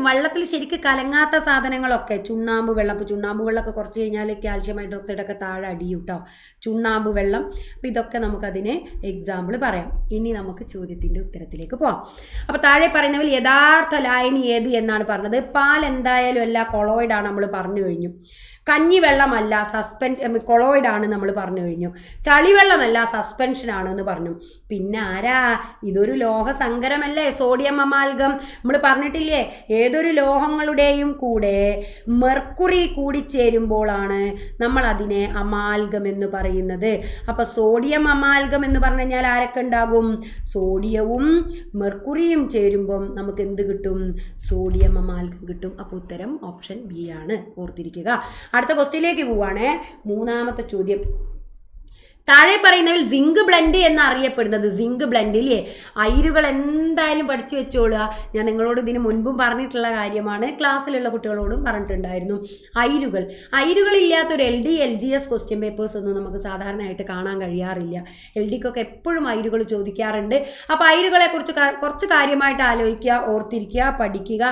വെള്ളത്തിൽ ശരിക്കും കലങ്ങാത്ത സാധനങ്ങളൊക്കെ, ചുണ്ണാമ്പ് വെള്ളം. അപ്പോൾ ചുണ്ണാമ്പ് വെള്ളമൊക്കെ കുറച്ച് കഴിഞ്ഞാൽ കാൽഷ്യം ഹൈഡ്രോക്സൈഡൊക്കെ താഴെ അടിയും കേട്ടോ, ചുണ്ണാമ്പ് വെള്ളം. അപ്പോൾ ഇതൊക്കെ നമുക്കതിന് എക്സാമ്പിൾ പറയാം. ഇനി നമുക്ക് ചോദ്യത്തിൻ്റെ ഉത്തരത്തിലേക്ക് പോകാം. അപ്പോൾ താഴെ പറയുന്നവർ യഥാർത്ഥ ലായനി ഏത് എന്നാണ് പറഞ്ഞത്. പാൽ എന്തായാലും അല്ല, കൊളോയിഡാണ് നമ്മൾ പറഞ്ഞു കഴിഞ്ഞു. കഞ്ഞിവെള്ളമല്ല, കൊളോയിഡാണ് നമ്മൾ പറഞ്ഞു കഴിഞ്ഞു. ചളിവെള്ളമല്ല, സസ്പെൻഷനാണ് എന്ന് പറഞ്ഞു. പിന്നെ ആരാ, ഇതൊരു ലോഹസങ്കരമല്ലേ, സോഡിയം അമാൽഗം. നമ്മൾ പറഞ്ഞിട്ടില്ലേ, ഏതൊരു ലോഹങ്ങളുടെയും കൂടെ മെർക്കുറി കൂടിച്ചേരുമ്പോഴാണ് നമ്മൾ അതിനെ അമാൽഗം എന്ന് പറയുന്നത്. അപ്പോൾ സോഡിയം അമാൽഗം എന്ന് പറഞ്ഞു കഴിഞ്ഞാൽ ആരൊക്കെ ഉണ്ടാകും, സോഡിയവും മെർക്കുറിയും ചേരുമ്പം നമുക്ക് എന്ത് കിട്ടും, സോഡിയം അമാൽഗം കിട്ടും. അപ്പോൾ ഉത്തരം ഓപ്ഷൻ ബി ആണ്, ഓർത്തിരിക്കുക. അടുത്ത ക്വസ്റ്റ്യനിലേക്ക് പോവാണ്. 3ാമത്തെ ചോദ്യം, താഴെ പറയുന്നതിൽ സിങ്ക് ബ്ലെൻഡ് എന്നറിയപ്പെടുന്നത്, സിങ്ക് ബ്ലെൻഡ് ഇല്ലേ, അയിരുകൾ എന്തായാലും പഠിച്ചു വെച്ചോളുക. ഞാൻ നിങ്ങളോട് ഇതിന് മുൻപും പറഞ്ഞിട്ടുള്ള കാര്യമാണ്, ക്ലാസ്സിലുള്ള കുട്ടികളോടും പറഞ്ഞിട്ടുണ്ടായിരുന്നു. അയിരുകളില്ലാത്തൊരു LD LGS ക്വസ്റ്റ്യൻ പേപ്പേഴ്സ് ഒന്നും നമുക്ക് സാധാരണയായിട്ട് കാണാൻ കഴിയാറില്ല. LDക്കൊക്കെ എപ്പോഴും അയിരുകൾ ചോദിക്കാറുണ്ട്. അപ്പോൾ അയിരുകളെ കുറിച്ച് കുറച്ച് കാര്യമായിട്ട് ആലോചിക്കുക, ഓർത്തിരിക്കുക, പഠിക്കുക.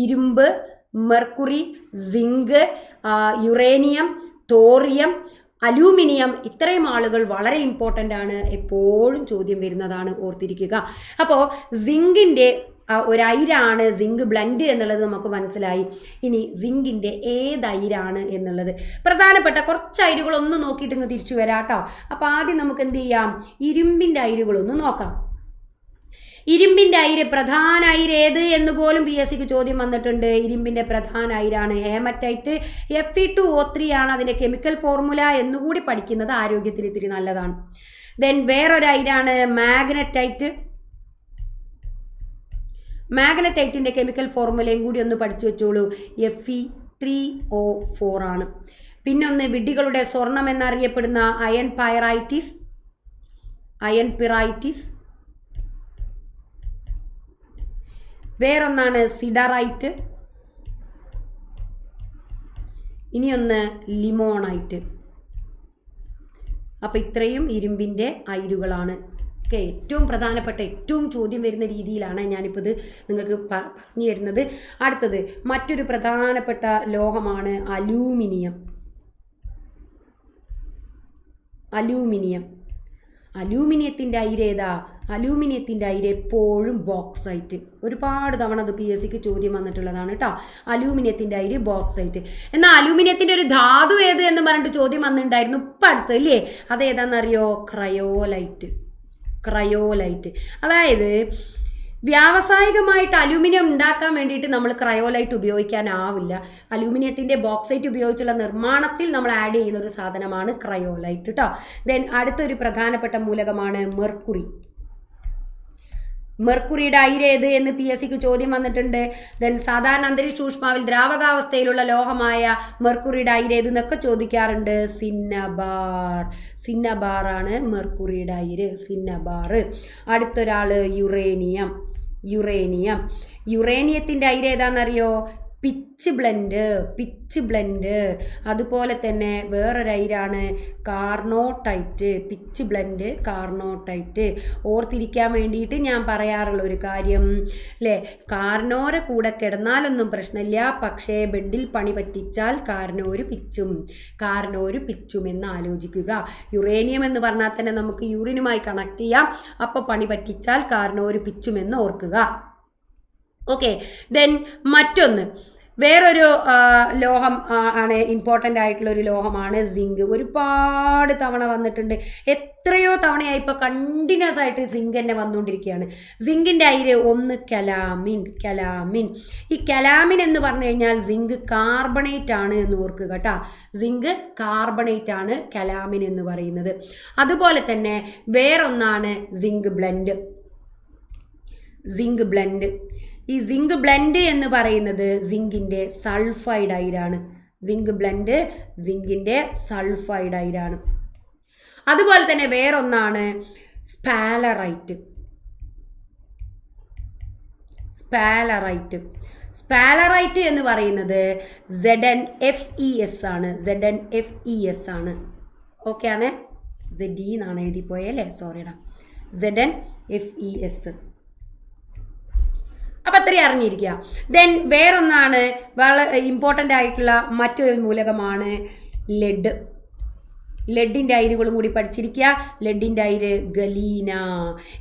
ഇരുമ്പ്, mercury, zinc, uranium, thorium, aluminium, ഇത്രയും ആളുകൾ വളരെ ഇമ്പോർട്ടൻ്റ് ആണ്, എപ്പോഴും ചോദ്യം വരുന്നതാണ്, ഓർത്തിരിക്കുക. അപ്പോൾ സിങ്കിൻ്റെ ഒരു അയിരാണ് സിങ്ക് ബ്ലെൻഡ് എന്നുള്ളത് നമുക്ക് മനസ്സിലായി. ഇനി സിങ്കിൻ്റെ ഏത് അയിരാണ് എന്നുള്ളത്, പ്രധാനപ്പെട്ട കുറച്ച് അയിരുകളൊന്ന് നോക്കിയിട്ട് ഇങ്ങ് തിരിച്ചു വരാം കേട്ടോ. അപ്പോൾ ആദ്യം നമുക്ക് എന്ത് ചെയ്യാം, ഇരുമ്പിൻ്റെ അയിരുകളൊന്ന് നോക്കാം. ഇരുമ്പിൻ്റെ അയിര്, പ്രധാന അയിര് ഏത് എന്ന് പോലും PSCക്ക് ചോദ്യം വന്നിട്ടുണ്ട്. ഇരുമ്പിൻ്റെ പ്രധാന അയിരാണ് ഹേമറ്റൈറ്റ്. Fe2O3 ആണ് അതിൻ്റെ കെമിക്കൽ ഫോർമുല എന്നുകൂടി പഠിക്കുന്നത് ആരോഗ്യത്തിന് ഇത്തിരി നല്ലതാണ്. ദെൻ വേറൊരു അയിരാണ് മാഗ്നറ്റൈറ്റ്. മാഗ്നറ്റൈറ്റിൻ്റെ കെമിക്കൽ ഫോർമുലയും കൂടി ഒന്ന് പഠിച്ചു വെച്ചോളൂ, Fe3O4 ആണ്. പിന്നൊന്ന് വിഡ്ഢികളുടെ സ്വർണം എന്നറിയപ്പെടുന്ന അയൺ പിറൈറ്റിസ്. വേറൊന്നാണ് സിഡറൈറ്റ്. ഇനിയൊന്ന് ലിമോണൈറ്റ്. അപ്പോൾ ഇത്രയും ഇരുമ്പിൻ്റെ അയിരുകളാണ്. ഓക്കെ, ഏറ്റവും പ്രധാനപ്പെട്ട, ഏറ്റവും ചോദ്യം വരുന്ന രീതിയിലാണ് ഞാനിപ്പോൾ ഇത് നിങ്ങൾക്ക് പറഞ്ഞു തരുന്നത്. അടുത്തത് മറ്റൊരു പ്രധാനപ്പെട്ട ലോഹമാണ് അലൂമിനിയം. അലൂമിനിയത്തിൻ്റെ അയിരേതാ, അലൂമിനിയത്തിൻ്റെ അയിര് എപ്പോഴും ബോക്സൈറ്റ്. ഒരുപാട് തവണ അത് PSCക്ക് ചോദ്യം വന്നിട്ടുള്ളതാണ് കേട്ടോ, അലൂമിനിയത്തിൻ്റെ അയിര് ബോക്സൈറ്റ്. എന്നാൽ അലൂമിനിയത്തിൻ്റെ ഒരു ധാതു ഏത് എന്ന് പറഞ്ഞിട്ട് ചോദ്യം വന്നിട്ടുണ്ടായിരുന്നു ഇപ്പം അടുത്ത് ഇല്ലേ, അതേതാണെന്നറിയോ, ക്രയോലൈറ്റ്. അതായത് വ്യാവസായികമായിട്ട് അലൂമിനിയം ഉണ്ടാക്കാൻ വേണ്ടിയിട്ട് നമ്മൾ ക്രയോലൈറ്റ് ഉപയോഗിക്കാനാവില്ല. അലൂമിനിയത്തിൻ്റെ ബോക്സൈറ്റ് ഉപയോഗിച്ചുള്ള നിർമ്മാണത്തിൽ നമ്മൾ ആഡ് ചെയ്യുന്ന ഒരു സാധനമാണ് ക്രയോലൈറ്റ് കേട്ടോ. ദെൻ അടുത്തൊരു പ്രധാനപ്പെട്ട മൂലകമാണ് മെർക്കുറി. മെർക്കുറിയുടെ അയിരേത് എന്ന് PSCക്ക് ചോദ്യം വന്നിട്ടുണ്ട്. ദെൻ സാധാരണ അന്തരീക്ഷ ഊഷ്മാവിൽ ദ്രാവകാവസ്ഥയിലുള്ള ലോഹമായ മെർക്കുറിയുടെ അയിരേത് എന്നൊക്കെ ചോദിക്കാറുണ്ട്. സിന്നബാർ. സിന്നബാറാണ് മെർക്കുറിയുടെ അയിര്, സിന്നബാർ. അടുത്തൊരാൾ യുറേനിയം. യുറേനിയത്തിൻ്റെ അയിര് ഏതാണെന്നറിയോ? Pitchblende. അതുപോലെ തന്നെ വേറൊരു അയിരാണ് കാർണോട്ടൈറ്റ്. Pitch blend, കാർണോട്ടൈറ്റ്. ഓർത്തിരിക്കാൻ വേണ്ടിയിട്ട് ഞാൻ പറയാറുള്ള ഒരു കാര്യം അല്ലേ, കാർണോരെ കൂടെ കിടന്നാലൊന്നും പ്രശ്നമില്ല, പക്ഷേ ബെഡിൽ പണി പറ്റിച്ചാൽ കാർണോര് പിച്ചും എന്ന് ആലോചിക്കുക. യുറേനിയം എന്ന് പറഞ്ഞാൽ തന്നെ നമുക്ക് യൂറിനുമായി കണക്ട് ചെയ്യാം. അപ്പോൾ പണി പറ്റിച്ചാൽ കാർണോര് പിച്ചുമെന്ന് ഓർക്കുക. ഓക്കെ. ദെൻ മറ്റൊന്ന് വേറൊരു ലോഹം ആണ്, ഇമ്പോർട്ടൻ്റ് ആയിട്ടുള്ള ഒരു ലോഹമാണ് സിങ്ക്. ഒരുപാട് തവണ വന്നിട്ടുണ്ട്, എത്രയോ തവണയായി ഇപ്പോൾ കണ്ടിന്യൂസ് ആയിട്ട് സിങ്ക് തന്നെ വന്നുകൊണ്ടിരിക്കുകയാണ്. സിങ്കിൻ്റെ അയിര് ഒന്ന് കലാമിൻ. ഈ കലാമിൻ എന്ന് പറഞ്ഞു കഴിഞ്ഞാൽ സിങ്ക് കാർബണേറ്റ് ആണ് എന്ന് ഓർക്കുക കേട്ടോ. സിങ്ക് കാർബണേറ്റ് ആണ് കലാമിൻ എന്ന് പറയുന്നത്. അതുപോലെ തന്നെ വേറൊന്നാണ് സിങ്ക് ബ്ലെൻഡ്. ഈ സിങ്ക് ബ്ലെൻഡ് എന്ന് പറയുന്നത് സിങ്കിൻ്റെ സൾഫൈഡ് അയിരാണ്. അതുപോലെ തന്നെ വേറൊന്നാണ് സ്പാലറൈറ്റ്. സ്പാലറൈറ്റ് എന്ന് പറയുന്നത് ZnFeS ആണ്. ഓക്കെ ആണ്. ZE എന്നാണ് എഴുതിപ്പോയല്ലേ, സോറിടാ. ZnFeS. അപ്പം അത്രയും അറിഞ്ഞിരിക്കുക. ദെൻ വേറൊന്നാണ് വളരെ ഇമ്പോർട്ടൻ്റ് ആയിട്ടുള്ള മറ്റൊരു മൂലകമാണ് ലെഡ്. ലെഡിൻ്റെ അയിരുകളും കൂടി പഠിച്ചിരിക്കുക. ലെഡിൻ്റെ അയിര് ഗലീന.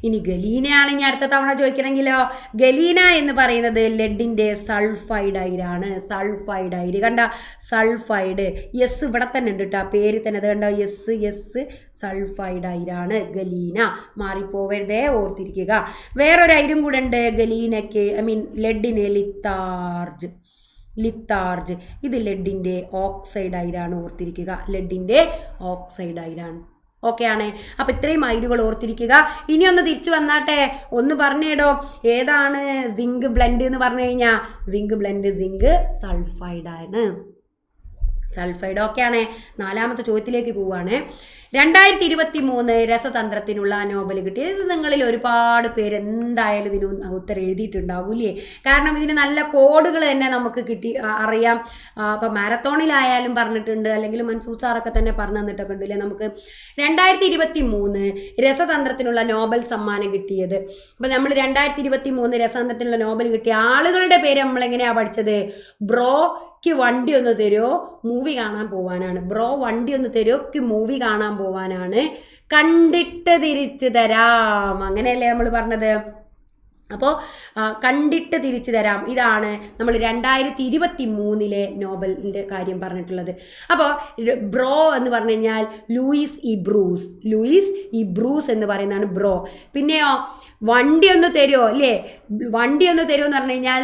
ഇനി ഗലീനയാണ് ഇനി അടുത്ത തവണ ചോദിക്കണമെങ്കിലോ, ഗലീന എന്ന് പറയുന്നത് ലെഡിൻ്റെ സൾഫൈഡ് അയിരാണ്. കണ്ട, സൾഫൈഡ്. യെസ് ഇവിടെ തന്നെ ഉണ്ട് കേട്ടോ, പേര് തന്നെ. അത് കണ്ടോ, യെസ് സൾഫൈഡ് അയിരാണ് ഗലീന. മാറിപ്പോവരുതേ, ഓർത്തിരിക്കുക. വേറൊരു അയിരും കൂടെ ഉണ്ട് ഗലീനയ്ക്ക്, ലെഡിന് ലിത്താർജ്. ഇത് ലെഡിൻ്റെ ഓക്സൈഡ് അയിരാണ്, ഓർത്തിരിക്കുക. ഓക്കെ ആണ്. അപ്പം ഇത്രയും അയിരുകൾ ഓർത്തിരിക്കുക. ഇനി ഒന്ന് തിരിച്ചു വന്നാട്ടെ, ഒന്ന് പറഞ്ഞേടോ, ഏതാണ് സിങ്ക് ബ്ലെൻഡ് എന്ന് പറഞ്ഞു കഴിഞ്ഞാൽ? സിങ്ക് സൾഫൈഡാണ്. ഓക്കെയാണ്. നാലാമത്തെ ചോദ്യത്തിലേക്ക് പോവുകയാണ്. 2023 രസതന്ത്രത്തിനുള്ള നോബൽ കിട്ടി. ഇത് നിങ്ങളിൽ ഒരുപാട് പേര് എന്തായാലും ഇതിന് ഉത്തരം എഴുതിയിട്ടുണ്ടാകൂലേ, കാരണം ഇതിന് നല്ല കോഡുകൾ തന്നെ നമുക്ക് അറിയാം. അപ്പം മാരത്തോണിലായാലും പറഞ്ഞിട്ടുണ്ട്, അല്ലെങ്കിൽ മൻസൂർ സാറൊക്കെ തന്നെ പറഞ്ഞു തന്നിട്ടൊക്കെ ഉണ്ടല്ലേ നമുക്ക്. 2023 രസതന്ത്രത്തിനുള്ള നോബൽ സമ്മാനം കിട്ടിയത്. അപ്പം നമ്മൾ 2023 രസതന്ത്രത്തിനുള്ള നോബൽ കിട്ടിയ ആളുകളുടെ പേര് നമ്മളെങ്ങനെയാണ് പഠിച്ചത്? ബ്രോയ്ക്ക് വണ്ടി ഒന്ന് തരുമോ, മൂവി കാണാൻ പോവാനാണ്. വണ്ടി ഒന്ന് തരുമോ, മൂവി കാണാൻ പോവാനാണ്. കണ്ടിട്ട് തിരിച്ചു തരാം, അങ്ങനെയല്ലേ നമ്മൾ പറഞ്ഞത്. അപ്പോൾ കണ്ടിട്ട് തിരിച്ചു തരാം, ഇതാണ് നമ്മൾ 2023 നോബലിൻ്റെ കാര്യം പറഞ്ഞിട്ടുള്ളത്. അപ്പോൾ ബ്രോ എന്ന് പറഞ്ഞു കഴിഞ്ഞാൽ ലൂയിസ് ഇബ്രൂസ് എന്ന് പറയുന്നതാണ് ബ്രോ. പിന്നെയോ വണ്ടി ഒന്ന് തരുമോ അല്ലേ, വണ്ടി ഒന്ന് തരുമോ എന്ന് പറഞ്ഞു കഴിഞ്ഞാൽ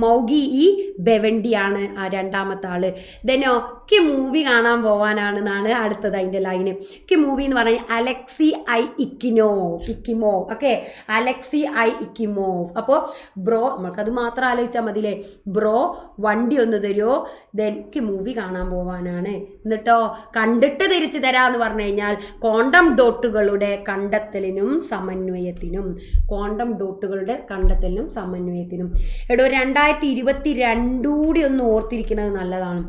മൗഗി ഇ ബെവൻഡിയാണ് ആ രണ്ടാമത്തെ ആള്. ദെനോ കി മൂവി കാണാൻ പോവാനാണെന്നാണ് അടുത്തത് അതിൻ്റെ ലൈന്. കി മൂവി എന്ന് പറഞ്ഞാൽ Alexei I Ekimov. Okay, Alexei I Ekimov. അപ്പോൾ ബ്രോ, നമ്മൾക്കത് മാത്രം ആലോചിച്ചാൽ മതിയില്ലേ. ബ്രോ വണ്ടി ഒന്ന് തരുമോ, ദെൻ കി മൂവി കാണാൻ പോവാനാണ്. എന്നിട്ടോ കണ്ടിട്ട് തിരിച്ചു തരാമെന്ന് പറഞ്ഞു കഴിഞ്ഞാൽ ക്വാണ്ടം ഡോട്ടുകളുടെ കണ്ടെത്തലിനും സമന്വയത്തിനും. എടോ 2022 കൂടി ഒന്ന് ഓർത്തിരിക്കുന്നത് നല്ലതാണ്.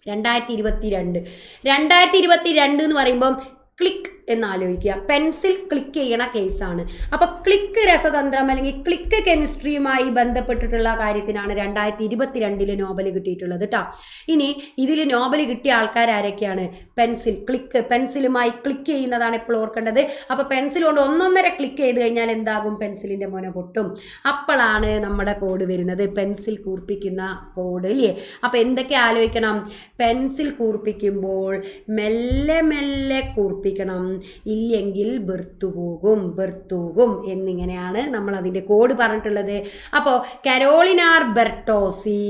2022 എന്ന് പറയുമ്പം ക്ലിക്ക് എന്നാലോചിക്കുക. പെൻസിൽ ക്ലിക്ക് ചെയ്യണ കേസാണ്. അപ്പോൾ ക്ലിക്ക് രസതന്ത്രം അല്ലെങ്കിൽ ക്ലിക്ക് കെമിസ്ട്രിയുമായി ബന്ധപ്പെട്ടിട്ടുള്ള കാര്യത്തിനാണ് 2022 നോബൽ കിട്ടിയിട്ടുള്ളത് കേട്ടോ. ഇനി ഇതിൽ നോബൽ കിട്ടിയ ആൾക്കാർ ആരൊക്കെയാണ്? പെൻസിലുമായി ക്ലിക്ക് ചെയ്യുന്നതാണ് എപ്പോഴും ഓർക്കേണ്ടത്. അപ്പോൾ പെൻസിൽ കൊണ്ട് 1.5 ക്ലിക്ക് ചെയ്ത് കഴിഞ്ഞാൽ എന്താകും? പെൻസിലിൻ്റെ മുന പൊട്ടും. അപ്പോഴാണ് നമ്മുടെ കോഡ് വരുന്നത്, പെൻസിൽ കൂർപ്പിക്കുന്ന കോഡ് ഇല്ലേ. അപ്പോൾ എന്തൊക്കെ ആലോചിക്കണം? പെൻസിൽ കൂർപ്പിക്കുമ്പോൾ മെല്ലെ കൂർപ്പിക്കണം. ഇല്ലെങ്കിൽ ബെർത്തൂകും എന്നിങ്ങനെയാണ് നമ്മൾ അതിൻ്റെ കോഡ് പറഞ്ഞിട്ടുള്ളത്. അപ്പോൾ കരോളിനാർ ബെർട്ടോസി,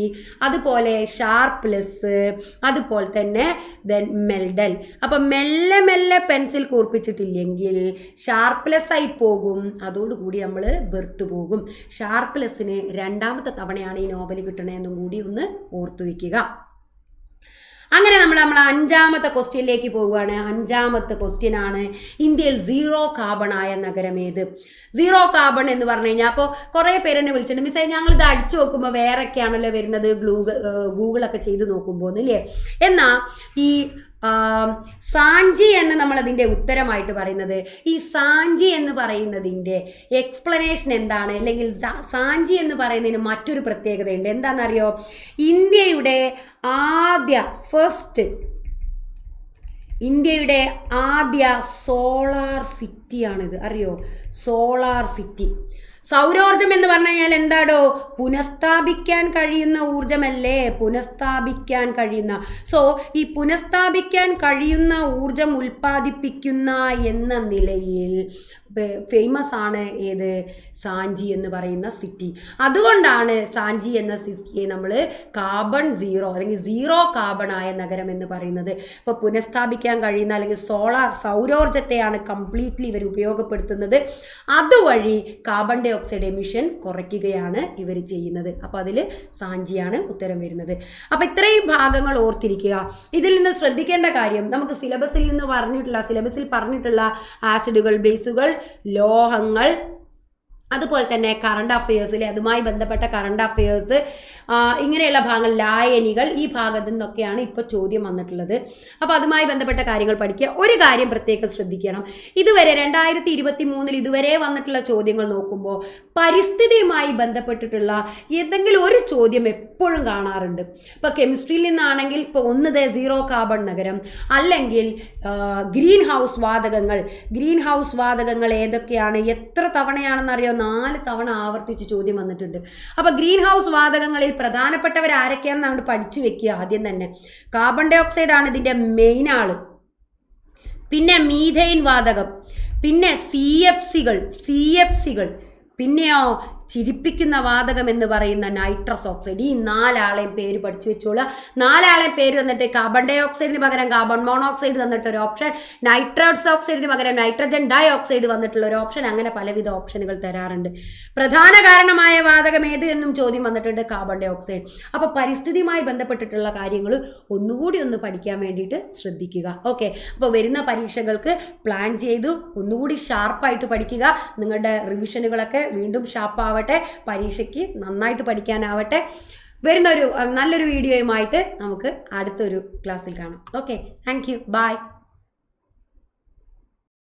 അതുപോലെ ഷാർപ്ലെസ്, അതുപോലെ തന്നെ മെൽഡൽ. അപ്പം മെല്ലെ പെൻസിൽ കൂർപ്പിച്ചിട്ടില്ലെങ്കിൽ ഷാർപ്ലെസ് ആയി പോകും, അതോടുകൂടി നമ്മൾ ബെർത്ത് പോകും. ഷാർപ്ലെസ്സിന് രണ്ടാമത്തെ തവണയാണ് ഈ നോബൽ കിട്ടണതെന്നും കൂടി ഒന്ന് ഓർത്തു വയ്ക്കുക. അങ്ങനെ നമ്മൾ അഞ്ചാമത്തെ ക്വസ്റ്റ്യനിലേക്ക് പോവുകയാണ്. അഞ്ചാമത്തെ ക്വസ്റ്റ്യൻ ആണ്, ഇന്ത്യയിൽ 0 കാർബണായ നഗരം ഏത്? 0 കാർബൺ എന്ന് പറഞ്ഞു കഴിഞ്ഞാൽ, അപ്പോൾ കുറേ പേരെന്നെ വിളിച്ചിട്ടുണ്ട്, മിസ്സേ ഞങ്ങളിത് അടിച്ചു നോക്കുമ്പോൾ വേറെയൊക്കെയാണല്ലോ വരുന്നത് ഗൂഗിളൊക്കെ ചെയ്ത് നോക്കുമ്പോൾ ഇല്ലേ. എന്നാൽ ഈ സാഞ്ചി എന്ന് നമ്മളതിൻ്റെ ഉത്തരമായിട്ട് പറയുന്നത്, ഈ സാഞ്ചി എന്ന് പറയുന്നതിൻ്റെ എക്സ്പ്ലനേഷൻ എന്താണ്, അല്ലെങ്കിൽ സാഞ്ചി എന്ന് പറയുന്നതിന് മറ്റൊരു പ്രത്യേകതയുണ്ട്. എന്താണെന്നറിയോ? ഇന്ത്യയുടെ ആദ്യ സോളാർ സിറ്റിയാണിത്. അറിയോ? Solar city. സൗരോർജം എന്ന് പറഞ്ഞു കഴിഞ്ഞാൽ എന്താടോ? പുനഃസ്ഥാപിക്കാൻ കഴിയുന്ന ഊർജമല്ലേ? പുനഃസ്ഥാപിക്കാൻ കഴിയുന്ന. സോ ഈ പുനഃസ്ഥാപിക്കാൻ കഴിയുന്ന ഊർജം ഉൽപ്പാദിപ്പിക്കുന്ന എന്ന നിലയിൽ ഫേമസ് ആണ് ഏത്? സാഞ്ചി എന്ന് പറയുന്ന സിറ്റി. അതുകൊണ്ടാണ് സാഞ്ചി എന്ന സിറ്റിയെ നമ്മൾ കാർബൺ 0 അല്ലെങ്കിൽ 0 കാർബണായ നഗരം എന്ന് പറയുന്നത്. ഇപ്പോൾ പുനഃസ്ഥാപിക്കാൻ കഴിയുന്ന അല്ലെങ്കിൽ സൗരോർജത്തെയാണ് കംപ്ലീറ്റ്ലി ഇവർ ഉപയോഗപ്പെടുത്തുന്നത്. അതുവഴി കാർബൺ ഡൈ ഓക്സൈഡ് എമിഷൻ കുറയ്ക്കുകയാണ് ഇവർ ചെയ്യുന്നത്. അപ്പോൾ അതിൽ സാഞ്ചിയാണ് ഉത്തരം വരുന്നത്. അപ്പോൾ ഇത്രയും ഭാഗങ്ങൾ ഓർത്തിരിക്കുക. ഇതിൽ നിന്ന് ശ്രദ്ധിക്കേണ്ട കാര്യം, നമുക്ക് സിലബസിൽ പറഞ്ഞിട്ടുള്ള ആസിഡുകൾ, ബേസുകൾ, ലോഹങ്ങൾ, അതുപോലെ തന്നെ കറണ്ട് അഫയേഴ്സിലെ അതുമായി ബന്ധപ്പെട്ട കറണ്ട് അഫയേഴ്സ്, ഇങ്ങനെയുള്ള ഭാഗങ്ങൾ, ലായനികൾ, ഈ ഭാഗത്തു നിന്നൊക്കെയാണ് ഇപ്പോൾ ചോദ്യം വന്നിട്ടുള്ളത്. അപ്പോൾ അതുമായി ബന്ധപ്പെട്ട കാര്യങ്ങൾ പഠിക്കുക. ഒരു കാര്യം പ്രത്യേകം ശ്രദ്ധിക്കണം, ഇതുവരെ 2023 ഇതുവരെ വന്നിട്ടുള്ള ചോദ്യങ്ങൾ നോക്കുമ്പോൾ പരിസ്ഥിതിയുമായി ബന്ധപ്പെട്ടിട്ടുള്ള ഏതെങ്കിലും ഒരു ചോദ്യം എപ്പോഴും കാണാറുണ്ട്. ഇപ്പോൾ കെമിസ്ട്രിയിൽ നിന്നാണെങ്കിൽ ഇപ്പോൾ 0 കാർബൺ നഗരം, അല്ലെങ്കിൽ ഗ്രീൻ ഹൗസ് വാതകങ്ങൾ ഏതൊക്കെയാണ്, എത്ര തവണയാണെന്നറിയോ? 4 തവണ ആവർത്തിച്ച് ചോദ്യം വന്നിട്ടുണ്ട്. അപ്പോൾ ഗ്രീൻ ഹൗസ് വാതകങ്ങളിൽ പ്രധാനപ്പെട്ടവർ ആരൊക്കെയാണെന്ന് നമ്മൾ പഠിച്ചു വെക്കുക. ആദ്യം തന്നെ കാർബൺ ഡൈ ഓക്സൈഡ് ആണ് ഇതിൻ്റെ മെയിൻ ആള്, പിന്നെ മീഥെയിൻ വാതകം, പിന്നെ CFCകൾ, പിന്നെയോ ചിരിപ്പിക്കുന്ന വാതകം എന്ന് പറയുന്ന നൈട്രസ് ഓക്സൈഡ്. ഈ 4 ആളെയും പേര് പഠിച്ചു വെച്ചോളുക. 4 ആളെയും പേര് തന്നിട്ട് കാർബൺ ഡൈ ഓക്സൈഡിന് പകരം കാർബൺ മോണോക്സൈഡ് തന്നിട്ട് ഒരു ഓപ്ഷൻ, നൈട്രസ് ഓക്സൈഡിന് പകരം നൈട്രജൻ ഡൈ ഓക്സൈഡ് വന്നിട്ടുള്ള ഒരു ഓപ്ഷൻ, അങ്ങനെ പലവിധ ഓപ്ഷനുകൾ തരാറുണ്ട്. പ്രധാന കാരണമായ വാതകം ഏത് എന്നും ചോദ്യം വന്നിട്ടുണ്ട്, കാർബൺ ഡൈ ഓക്സൈഡ്. അപ്പോൾ പരിസ്ഥിതിയുമായി ബന്ധപ്പെട്ടിട്ടുള്ള കാര്യങ്ങൾ ഒന്നുകൂടി ഒന്ന് പഠിക്കാൻ വേണ്ടിയിട്ട് ശ്രദ്ധിക്കുക. ഓക്കെ, അപ്പോൾ വരുന്ന പരീക്ഷകൾക്ക് പ്ലാൻ ചെയ്തു ഒന്നുകൂടി ഷാർപ്പായിട്ട് പഠിക്കുക. നിങ്ങളുടെ റിവിഷനുകളൊക്കെ വീണ്ടും ഷാർപ്പാവട്ടെ, പരീക്ഷയ്ക്ക് നന്നായിട്ട് പഠിക്കാനാവട്ടെ. നല്ലൊരു വീഡിയോയുമായിട്ട് നമുക്ക് അടുത്തൊരു ക്ലാസ്സിൽ കാണാം. Okay, thank you, by.